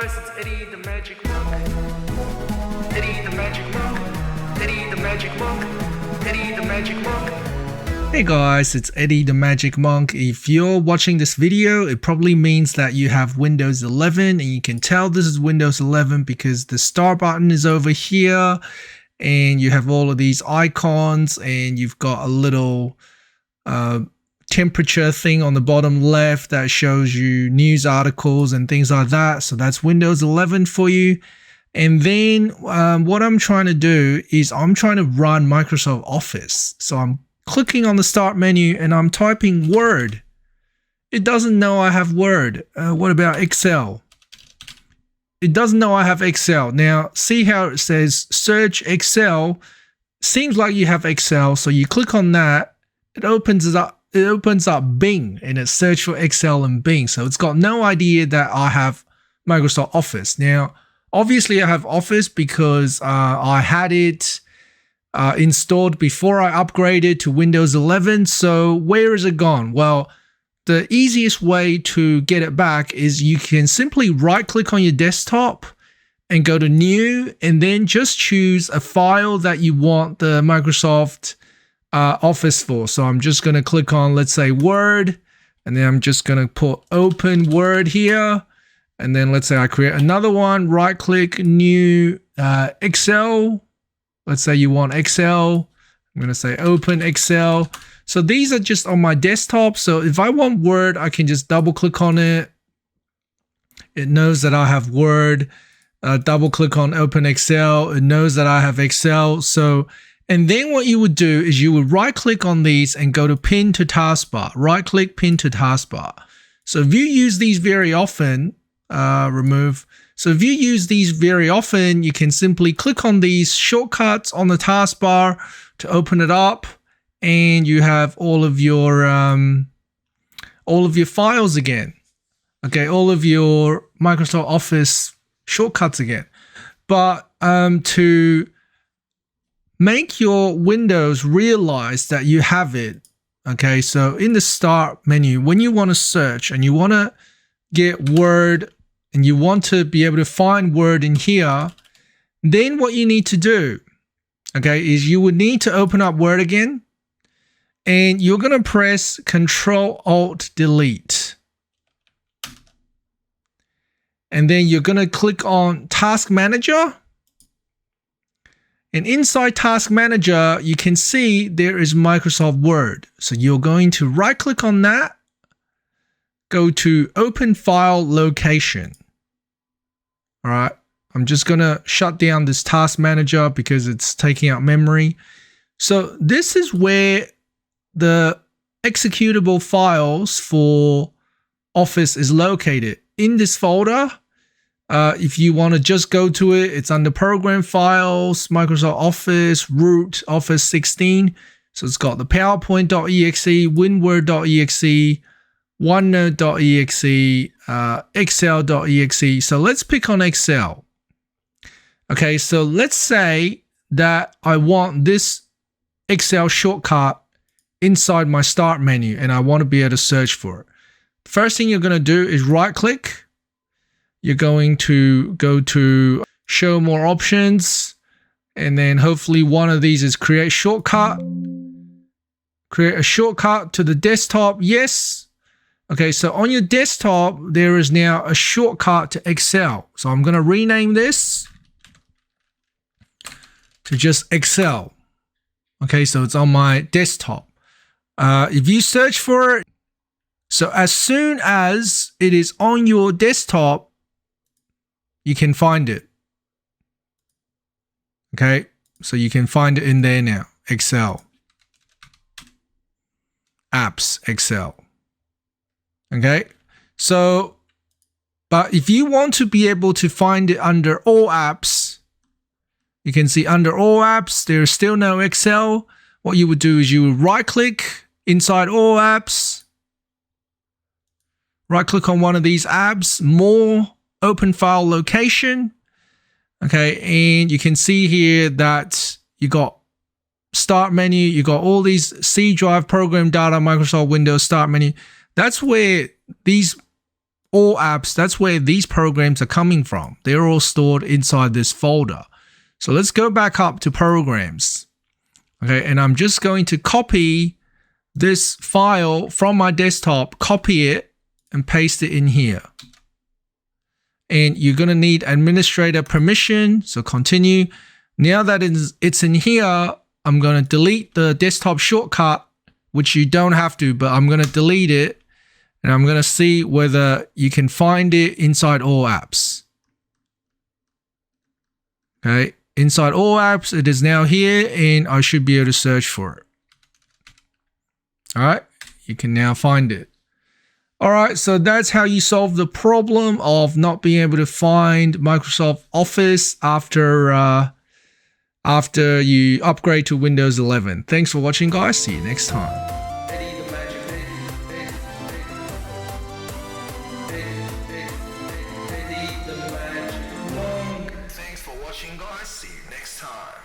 guys, it's Eddie the Magic Monk. Eddie the Magic Monk. Eddie the Magic Monk. Eddie the Magic Monk. Hey guys, it's Eddie the Magic Monk. If you're watching this video, it probably means that you have Windows 11, and you can tell this is Windows 11 because the start button is over here and you have all of these icons and you've got a little temperature thing on the bottom left that shows you news articles and things like that. So that's Windows 11 for you. And then what I'm trying to do is I'm trying to run Microsoft Office. So I'm clicking on the start menu and I'm typing Word. It doesn't know I have Word. What about Excel? It doesn't know I have Excel. Now see how it says search Excel. Seems like you have Excel. So you click on that. It opens up Bing and it searches for Excel in Bing. So it's got no idea that I have Microsoft Office. Now, obviously I have Office because I had it installed before I upgraded to Windows 11. So where is it gone? Well, the easiest way to get it back is you can simply right click on your desktop and go to New, and then just choose a file that you want the Microsoft Office for. So I'm just going to click on, let's say, Word, and then I'm just going to put Open Word here. And then let's say I create another one, right click, New, Excel. Let's say you want Excel. I'm going to say Open Excel. So these are just on my desktop. So if I want Word, I can just double click on it. It knows that I have Word. Double click on Open Excel. It knows that I have Excel. So and then what you would do is you would right click on these and go to pin to taskbar. Right click, pin to taskbar. So if you use these very often, remove. So if you use these very often, you can simply click on these shortcuts on the taskbar to open it up, and you have all of your files again. Okay, all of your Microsoft Office shortcuts again. But to make your Windows realize that you have it, okay, so in the start menu, when you want to search and you want to get Word and you want to be able to find Word in here, then what you need to do, okay, is you would need to open up Word again, and you're going to press Control-Alt-Delete. And then you're going to click on Task Manager. And inside Task Manager, you can see there is Microsoft Word. So you're going to right click on that, go to Open File Location. All right, I'm just going to shut down this Task Manager because it's taking up memory. So this is where the executable files for Office is located. In this folder, if you want to just go to it, it's under Program Files, Microsoft Office, Root, Office 16. So it's got the PowerPoint.exe, WinWord.exe, OneNote.exe, Excel.exe. So let's pick on Excel. Okay, so let's say that I want this Excel shortcut inside my start menu and I want to be able to search for it. First thing you're going to do is right click. You're going to go to show more options, and then hopefully one of these is create shortcut. Create a shortcut to the desktop. Yes. Okay, so on your desktop, there is now a shortcut to Excel. So I'm going to rename this to just Excel. Okay, so it's on my desktop. If you search for it, so as soon as it is on your desktop, you can find it. Okay, so you can find it in there now. Excel. Apps, Excel. Okay, so, but if you want to be able to find it under all apps, you can see under all apps, there's still no Excel. What you would do is you would right click inside all apps, right click on one of these apps, more, Open File Location. Okay, and you can see here that you got Start Menu, you got all these C Drive, Program Data, Microsoft Windows Start Menu. That's where these all apps, that's where these programs are coming from. They're all stored inside this folder. So let's go back up to programs. Okay, and I'm just going to copy this file from my desktop, copy it, and paste it in here. And you're going to need administrator permission, so continue. Now that it's in here, I'm going to delete the desktop shortcut, which you don't have to, but I'm going to delete it. And I'm going to see whether you can find it inside all apps. Okay, inside all apps, it is now here, and I should be able to search for it. All right, you can now find it. All right, so that's how you solve the problem of not being able to find Microsoft Office after you upgrade to Windows 11. Thanks for watching, guys. See you next time. Thanks for watching, guys. See you next time.